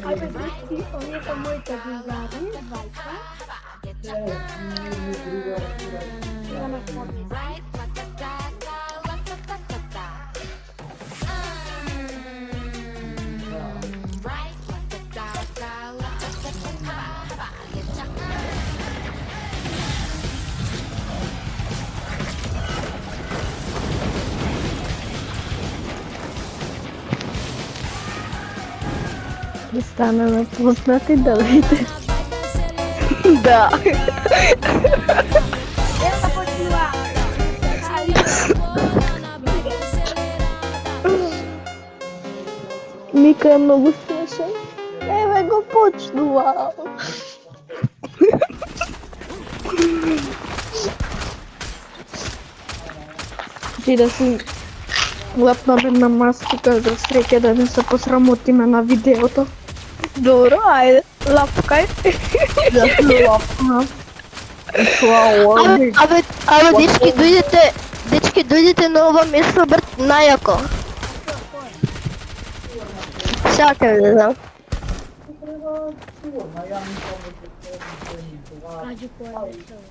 Ajde, dečki, ovdje su moji drugari, dvajca. Ja nas moram. Да станем познати да видите. Да. Ела почнува. Мика е многу смешен. Еве го почнува. Ти да си лепнаме на мастика за среќа да не се посрамотиме на видеото. Добро, ајде, лапкај. Да се лапна. Абе, дечки, дојдете на ова место брат најако. Сакам да знам. Кажи која е весела.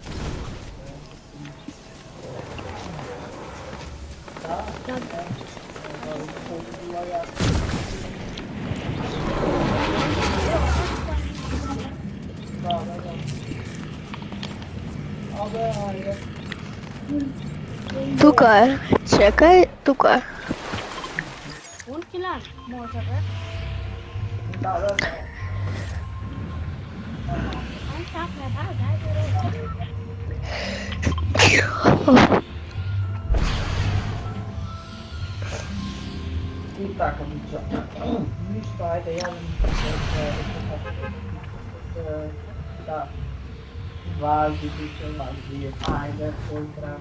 Тука е, чекај, тука е. Ункилан, може бе? Он чакне, дај. И така, ништо, ајде, ја да, важи, ајде, поздра.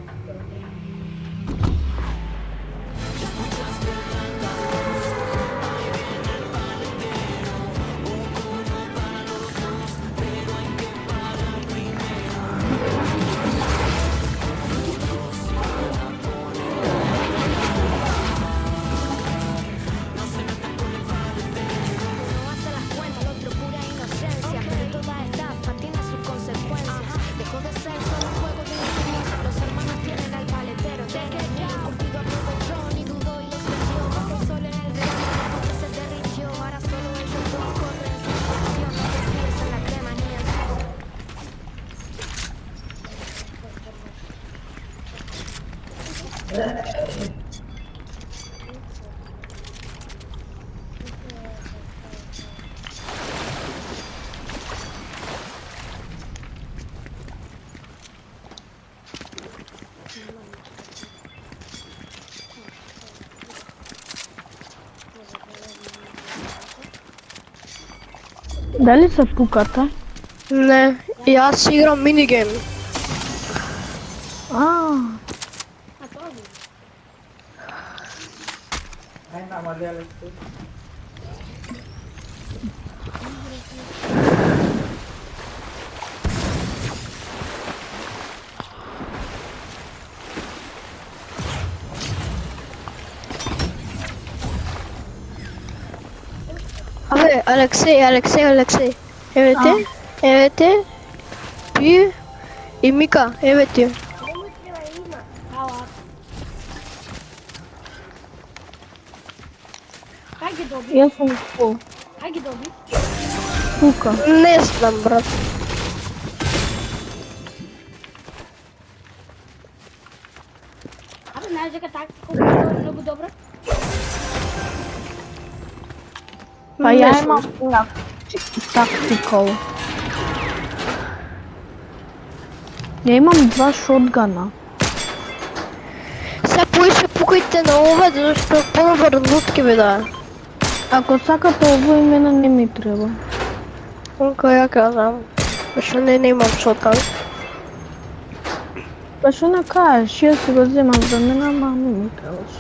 Дали се пуката? Не, јас играм минигейм. Ај, намалеле се. Абе, Алексеј. Еве те. Пи и Мика, еве ти. Нема треба има. Ала. Кај ги доби? Јас сум пол. Кај ги доби? Пука. Не знам, брат. Абе, знаеш дека тактика е многу добра? Па ја имам тактикал. Ја имам 2 шотгана. Се поише пукајте на ова, зашто подобар лутки бе да. Ако сакате ово имена не ми треба. Кој ја казам, зашто не имам шоткан. Па што не кажеш, ја си го земам за мене, ама не ми требаш.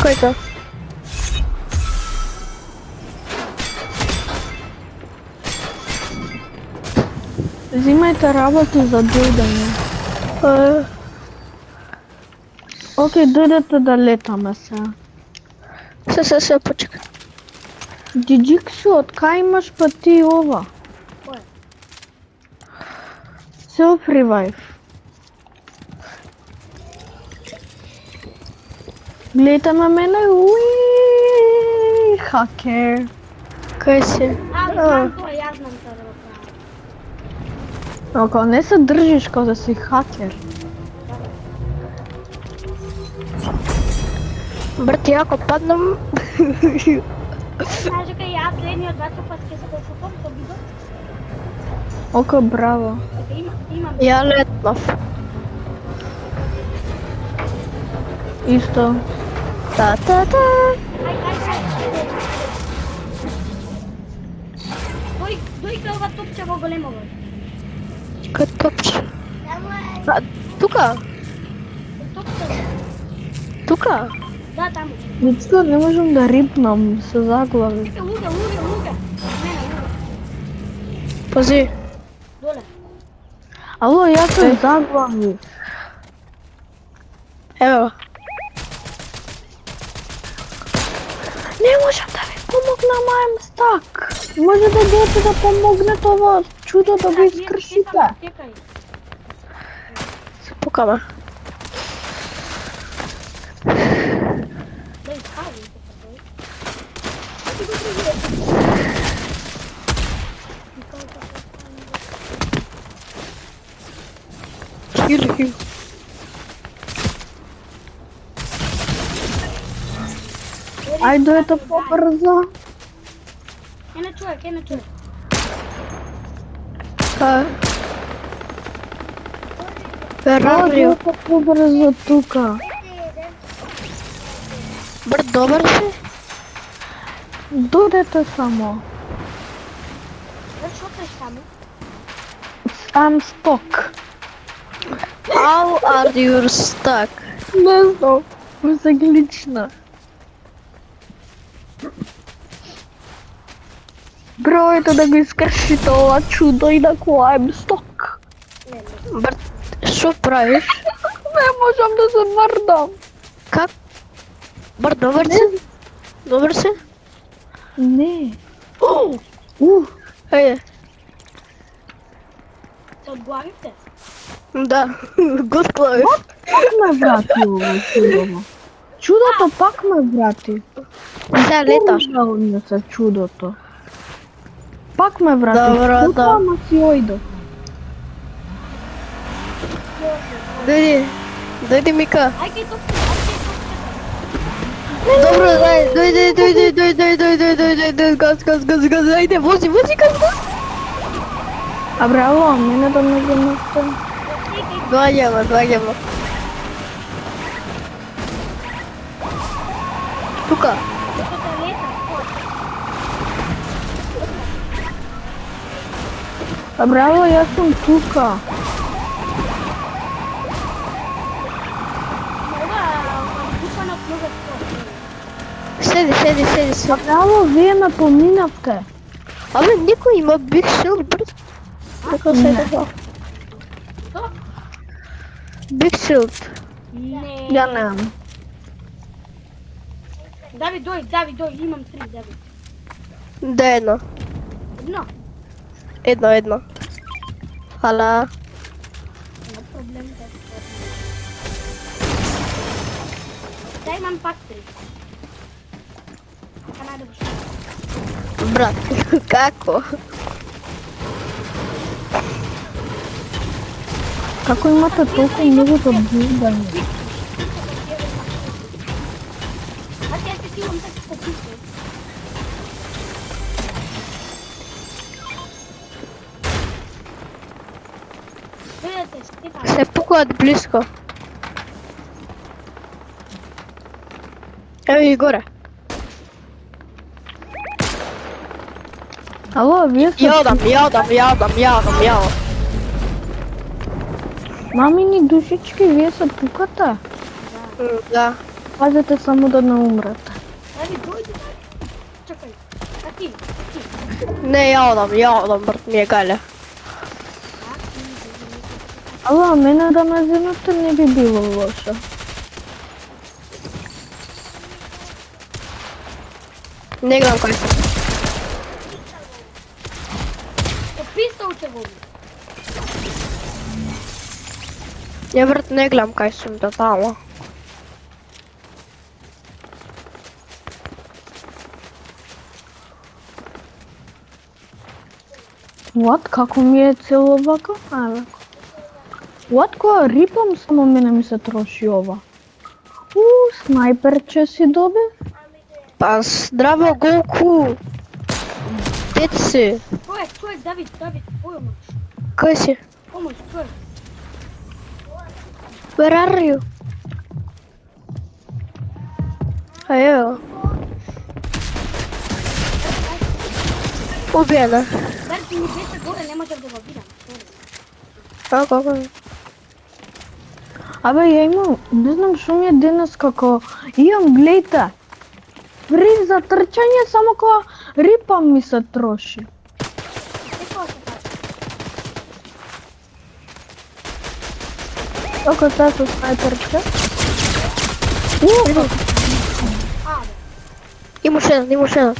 Кој тоа? Взимајте работи за билдање. Окей, дојдете да летаме сега. Се, почекай. Джиджиксу, од кај имаш па ти ова? Кој? Self revive. Гледате ме мене, уи, хакер. Кај си? Знам тоа, јас знам тоа да го правам. Ако не се држиш како да си хакер. Брат, ја ако паднам... Знаеш дека јас следниот два пат ќе се посупам со бидот. Око, браво. Дека имам. Ја летнав. Исто. Та. Ај. Дој кај ова топче во големово. Кај топче. А, тука? Топче. Тука? Да, таму. Дечко, не можам да рипнам, се заглави. Луѓе. Мене, луѓе. Пази. Доле. Ало, јас се заглави. Ево. Не можам да ви помогнам, I'm stuck. Може да дојдете да помогнете ова чудо да го искршите. Чекај. Се покама. Да испави. Хил. Ај дојдете побрзо. Ке не чуе. Ферарио. Дојдете побрзо тука. Брат, добар си? Дојдете само. Зашто сте само? I'm stuck. How are you stuck? Не знам. Ме се глична. Бројте да го искршите ова чудо и да која I'm stuck. Брат, што правиш? Не можам да се мрдам. Как? Брат, добар си? Добар си? Не. Ајде. Се одглавивте? Да, го склавив. Пак ме врати ова чудо. Чудото пак ме врати. Сега леташ. Жал ми се чудото. Пак ме врати. Добро, да. Ама си ојдо. Дојди Мика. Ај кај топче. Добро, дојди, газ, ајде, вози, газ. А браво, мене да ме заместе. Доаѓамо. Тука. А браво, јас сум тука. Седи. А браво, вие ме поминавте. Абе, никој има Big Shield, брат. Како се така? Big Shield. Не. Ја немам. Давид, дој, имам 3, Давид. Да, едно. Едно. Хала. Има проблем да се да имам пак 3. Така најде го Брат, како? Како имате толку многу подбуждање? А ќе се силам така пописам. Гледате, Стефан. Се пукаат близко. Ево и горе. Ало, вие сте... Јадам. Мамини душички, вие се пукате? Да. Пазете само да не умрете. Давид, дојди. Чекај. А ти? Не, јадам, брат, ми е гале. Ало, мене да ме земете не би било лошо. Не гледам кај сум. Со пистол ќе го уби. Ја брат, не гледам кај сум тотално. What? Како ми е цело вака? Ајде. What? Која рипам само мене ми се троши ова. Снайперче си доби? Па здраво Голку. Дете си? Човек, Давид, помош. Кај си? Помош, човек. Where are you? Ајо. Убиена. Дари ти ми беше горе, не можев да го видам. Како? Абе, ја имам, не знам што ми е денес како, имам, глејте, при затрчање само кога рипам ми се троши. Како се кажа? Како таа со снайперче? А, бе. Имаш еден.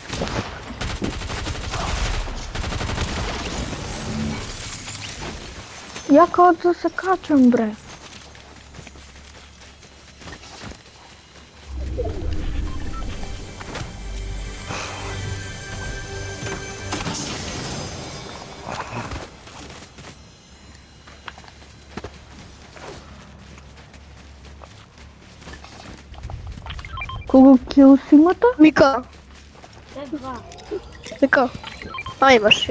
Ја као да се качам, бре. Колку кил си имате? Мика. Два. Мика. А, имаш.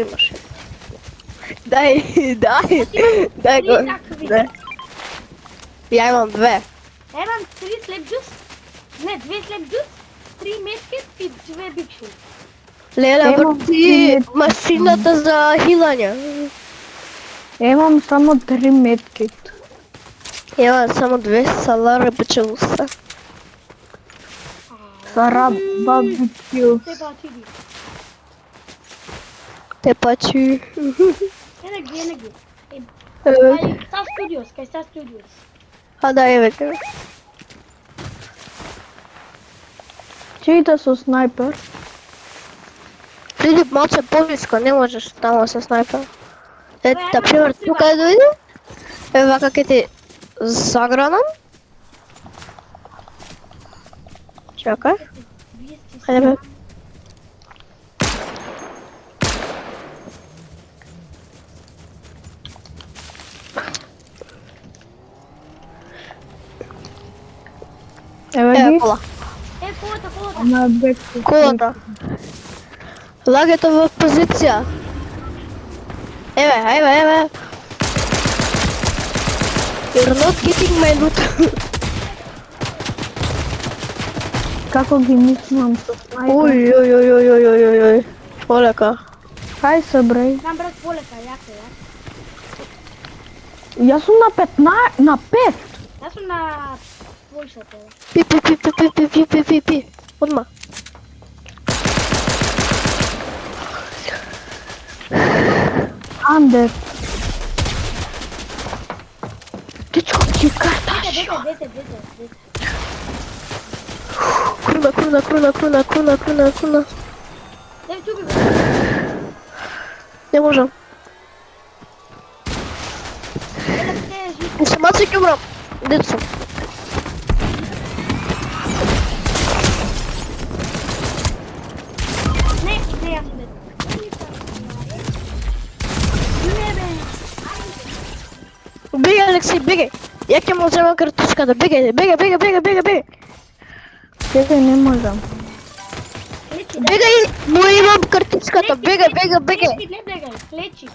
Дај го. Да. Ја имам две. Имам 3 слеп джус. Не, 2 слеп джус, 3 медкит и 2 биг шут. Леле, Имам врти три машината за хилање. Имам само 3 медкит. Имам само 2 салара бачелуса. Сара бабикил. Те па отиди. Те пачи. Енеги. Кај Стар Студиос. А да, еве те. Ќе иде со снайпер. Филип, малце поблиско, не можеш тамо со снайпер. Ето, Бе, например, ајде, тука дојде. Еве вака ке ти загранам. Чакај. Хајде бе. Еве Еве ги. кола. Колата. На бек. Колата. Лагето во позиција. Еве. You're not getting my loot. Како ги мислам со снайпер? Ој. Полека. Кај се, бре? Нам брат полека, јако. Јас сум на 15, на 5. Јас сум на твојшата. Пи. Одма. Андер. Дечко, ти карташ. Дете. Круна. Дай тука. Не можам. Самаца ќе умрам. Дето сум. Не, јас сум дете. Не, бе. Бегај, Алексей, бегај. Ја ќе му земам картичката. Бегај. Чекај, не можам. Бегај, му имам картичката. Бегај. Не бегај, клечи.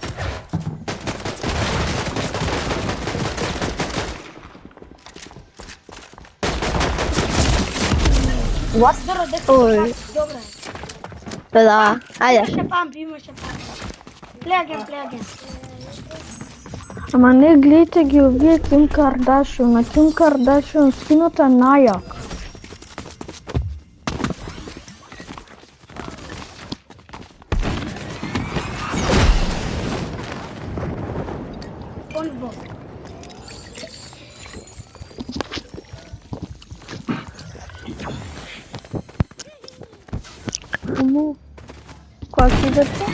Добро, дете. Ој. Добро. Да, ајде. Имаше памп. Play again. Ама не гледайте ги овие Ким Кардашион. На Ким Кардашион синот е најак. Понво. Која си дете?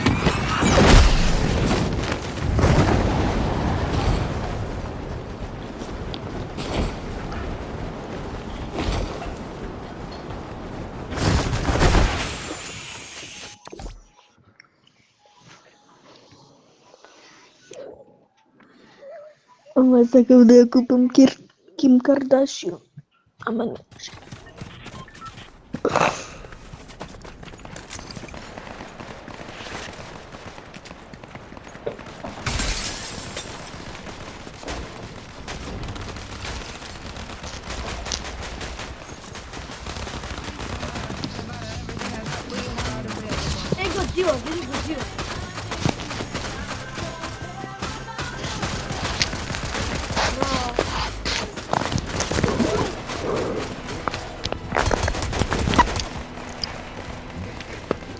Ама сакам да ја купам Ким Кардашиан. Ама не може. Godzilla, vidi Godzilla.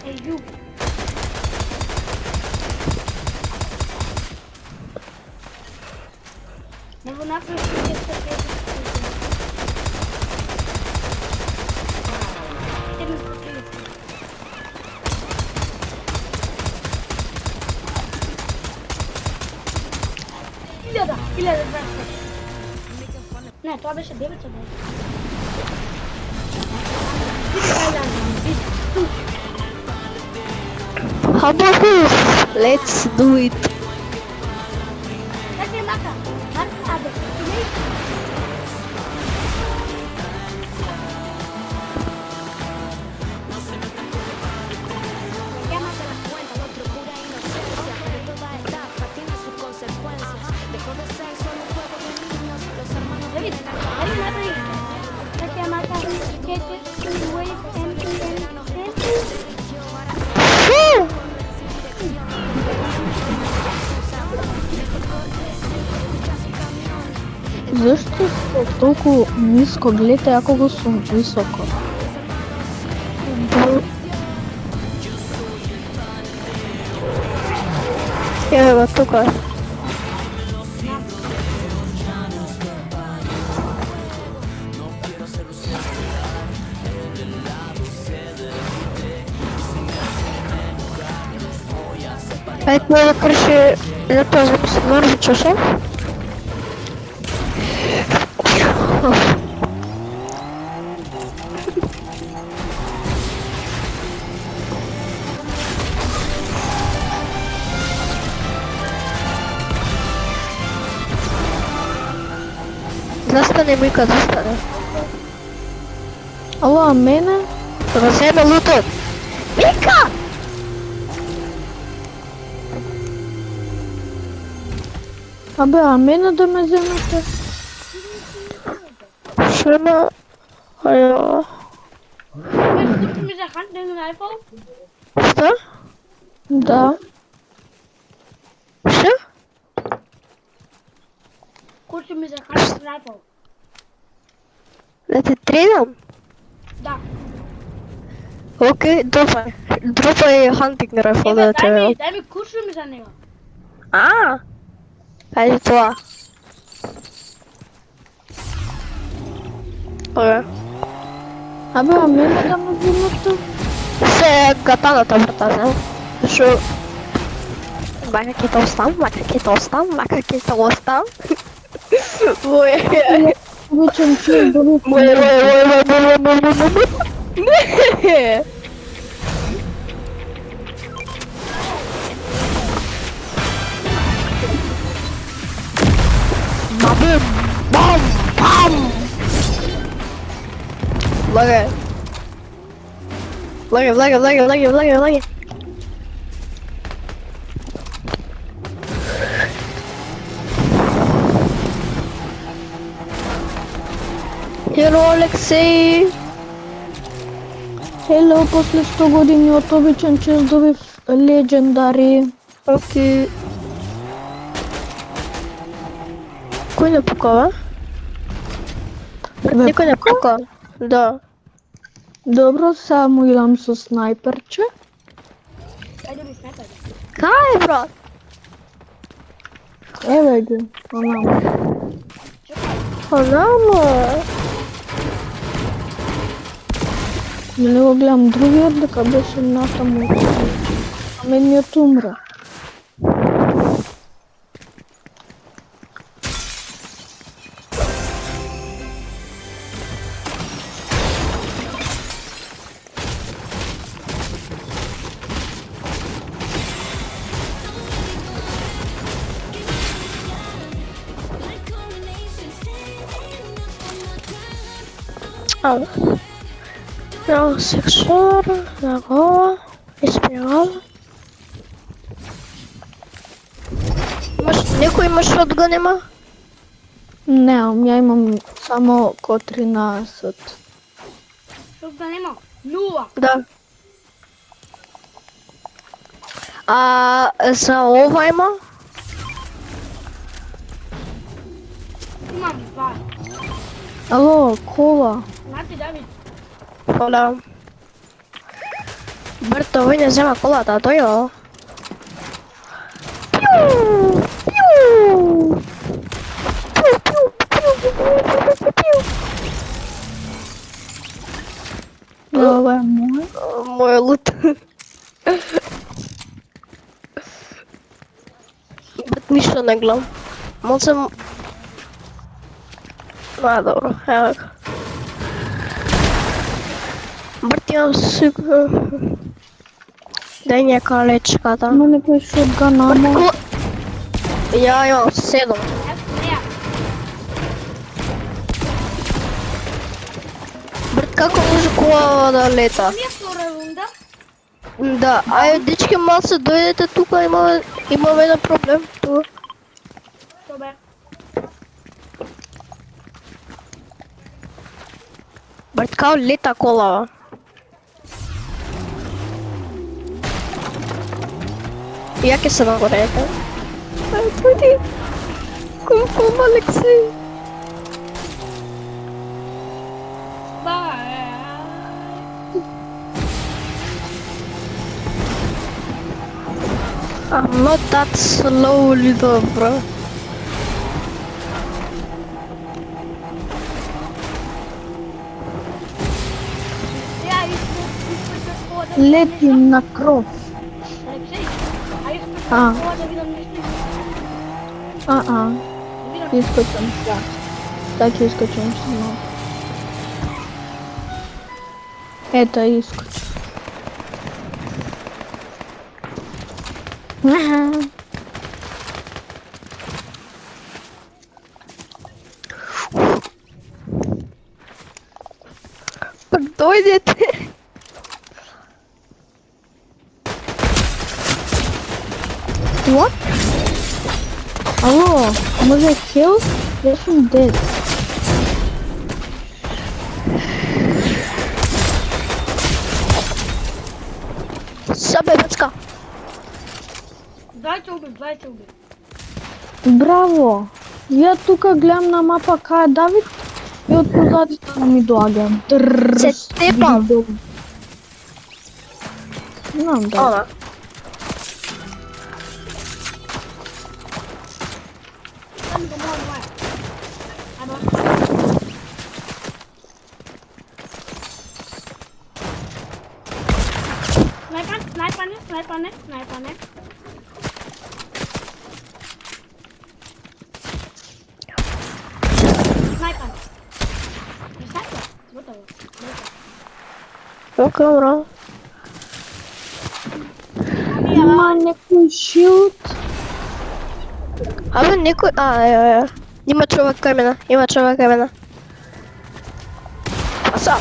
Hey, you. Never not going to get Илјада братка. Не, тоа беше 900 бе. How about this? Let's do it. Така е мака. Мака, абе. Зашто се толку ниско? Гледате ако го сум високо. Ево го тука. Ајде ме да крши за тоа за се нарвичаш, а? Застане, Мика, застане. Ало, а мене? Да земе лутот. Мика! Абе, а мене да ме земете? Шема... Ајо... Курчу ми за хан, ден райфл. Што? Да. Што? Курчу ми за хан, райфл. Да те тренам? Да. Окей, дропај. Дропај хантинг райфл да те... Дај ми курчу ми за него. А? Ајде тоа. Окей. Абе, а мене да ме земете? Се гатаната, брата, знам. Зашо... Мака ќе те остам, мака ќе те остам, мака ќе те остам. Обичам чуј дори... Не! Бабе, бам, бам! Лагай. Лагай. Hello, Алексей! Хело, после 100 години од обичен чест добив легендари. Окей. Кој не пукава? Бе, Никој не пука? Да. Добро, само идам со снайперче. Ајде ми снайпер. Кај, брат? Еве ги, онамо. Онамо. Не го гледам другиот дека беше натаму. А мениот умра. Ало. Evo sexor, нагола, изпрегала. Некој има шотган има? Немам, ја имам само ко 13. Што да нема? 0. Да. А за ова има? Имам 2. Ало, кола. Знате, Давид? Кола. Брто, овој не зема колата, тој е. Пиу! Пиу! Пиу, пиу, пиу, пиу, пиу, пиу. Ова е мој. Мој лут. Брат, ништо не гледам. Можам... А, добро, ево го. Брат, имам сигурно... Дај нека лечката. Има некој шотган, ама... Ја имам 7. Неа. Брат, како може кола да лета? Ние втора рунда. Да, ајде дечки малце дојдете тука, имаме еден проблем тука. Добре. Брат, као лета колава. Ја ке се нагорете. Ајде, дојди. Ком, Алексей. I'm not that slowly though, bro. Ја искам скоро да Летим на кров. Алексей, а искам А. скоро да видам нешто. Видам. Искачам сега. Така искачам сега. Ето, искачам. Дојдете. What? Алло, може kill? Я сум dead. Сабе, бацка. Дајте уби. Браво! Ја тука гледам на мапа кај е Давид и од позади ми доаѓам. Се тепам. Знам да. Она. Само да мора. Ама. Снайпане. Готово. Окей, бро. Има некој шилд. Абе, некој... А, има човек кај мене. Паса.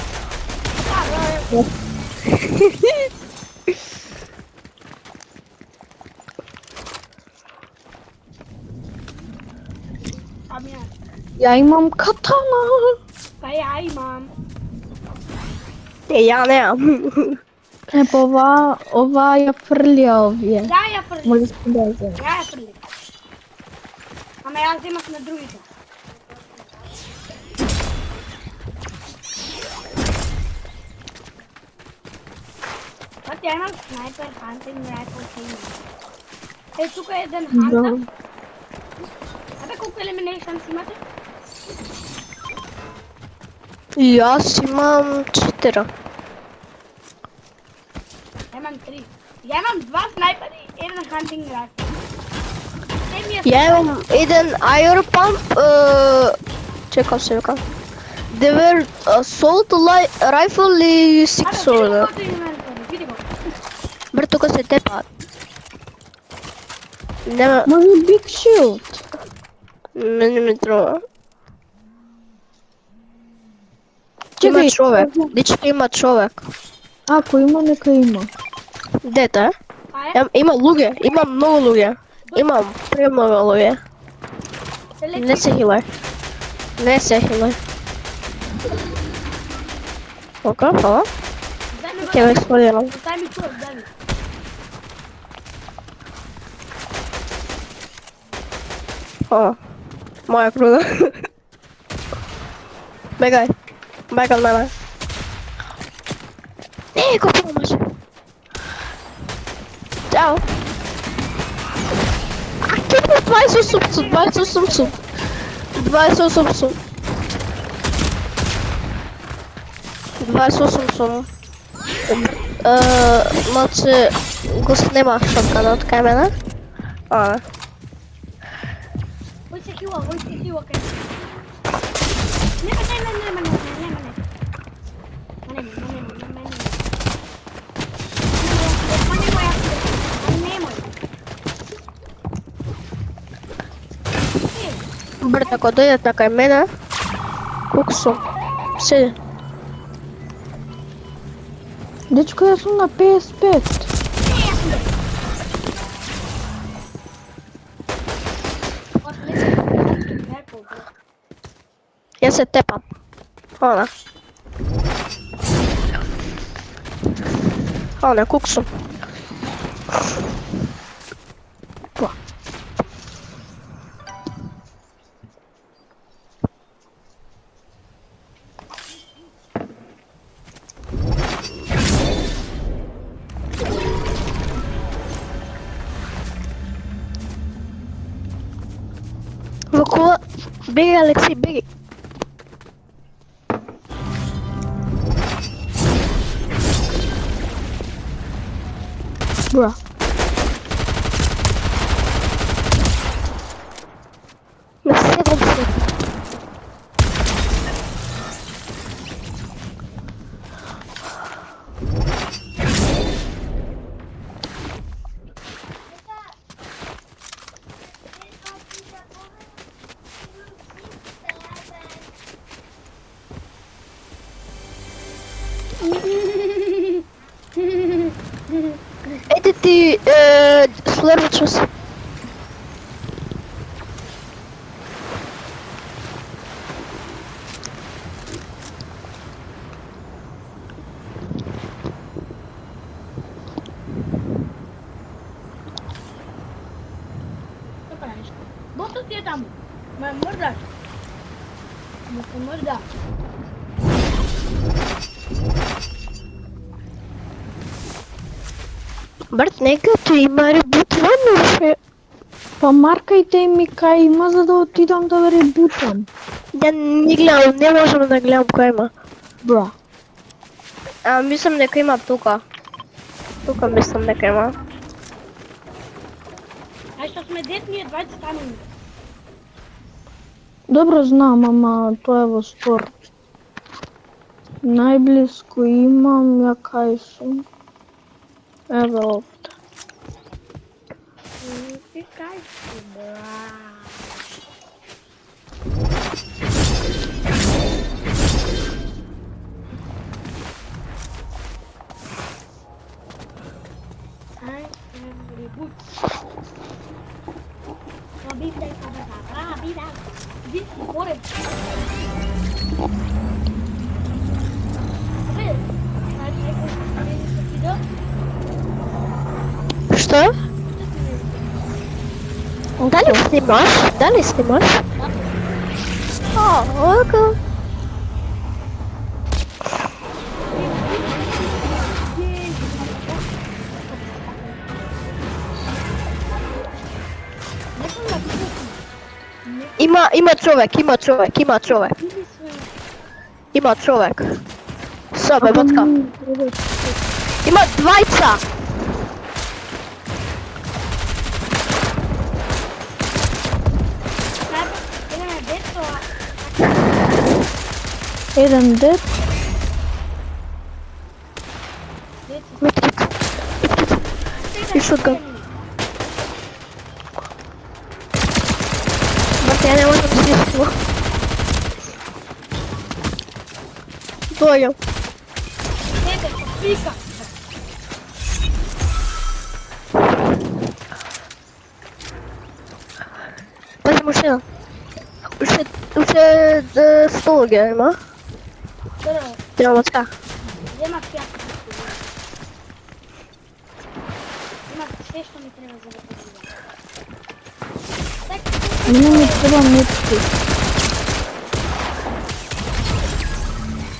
Ја имам катана. Па ја имам. Ја немам. Епа ова ја фрлија овие. Да, ја фрли. Може да се Ја фрли. Ама јас земав на другите. Пат ја имам снайпер, хантинг, райфл, кеймер. Е, тука е еден хантер. Знаете колку елиминейшнс имате? Јас имам 4. имам 3. Ја имам 2 снайпери и 1 хантинг райфл. Те ми е Ја имам еден air pump, чекам се века. 9 assault rifle и 6 sword. Види го. Брат, тука се тепаат. Нема, Може Big Shield. мене ми треба. Чекај, Има човек, дечки има човек. Ако има, нека има. Дете? А е? Има луѓе, има многу луѓе. Имам премногу луѓе. Не се хилај. Не се хилај. Ока, фала. Ќе ме експлодирам. Дай ми човек, дай ми. Фала. Моја круда. Бегај. Бегај мене. Не, го помаш. Чао. А, ќе ме 28 сум. 28 сум. Значи, го снема шотканот кај мене. А, Кој се хила кај? Не. брат, ако дојдат на кај мене, колку сум? Седи. Дечко, јас сум на 55. Јас се тепам. Она. Она, колку сум? Во кола, беги Алексей, беги. Бра. На 70. Еде ти слървачус. Ботот ти е таму. Ме мрдаш. Ме се мрда. Брат, нека ти има ребутвано ше. Па маркајте ми кај има за да отидам да ребутам. Ја не гледам, не можам да гледам кој има. Бра. А, мислам дека има тука. Тука мислам дека има. Ај што сме дет, ние 20 стануваме. Добро знам, ама тоа е во спорт. Најблиско имам, ја кај сум. Еве овде. Ти кај си, бра. Ај, ребут. Rabida, rabida. Dit, hoor ik. Что? Дали снимаш? Дали снимаш? А, ладно. Има човек. Има човек. Собе, батка. Има двајца. Еден дет. Медкит. И шотган. Брате, ја не можам да се сетим. Дојам. Дете, пика. Пази машина. Уште 100 луѓе има. Добро, Треба мацка. земав пјака. Имам све што ми треба за да победам. Така, Не ми треба метки.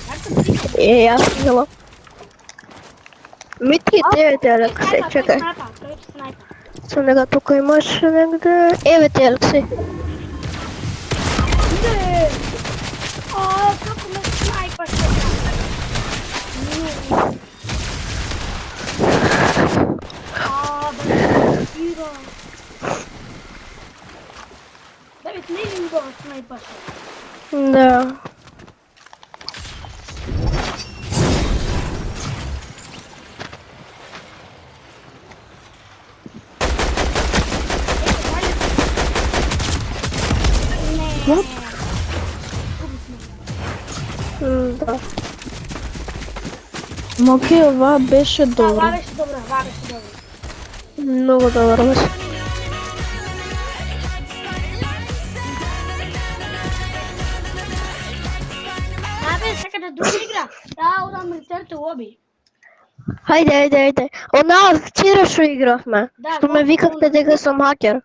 како пика. Јас стигнала. Митки 9 Алекси, чекај. Тој е снайпер. Сам нега тука имаш негде. Еве ти Алекси. Не! Како ме снайпаш сега? Бе, стига. Давид, не ли го снайпаш? Да. Не. Да. Моки, ова беше Да, добро. ова беше добро, ова беше добро. Многу добро беше. Абе, сакате друга игра? Да, одам Return to Lobby. Хајде. Онаа вчера што игравме. Да, Што ме во- викавте дека сум хакер.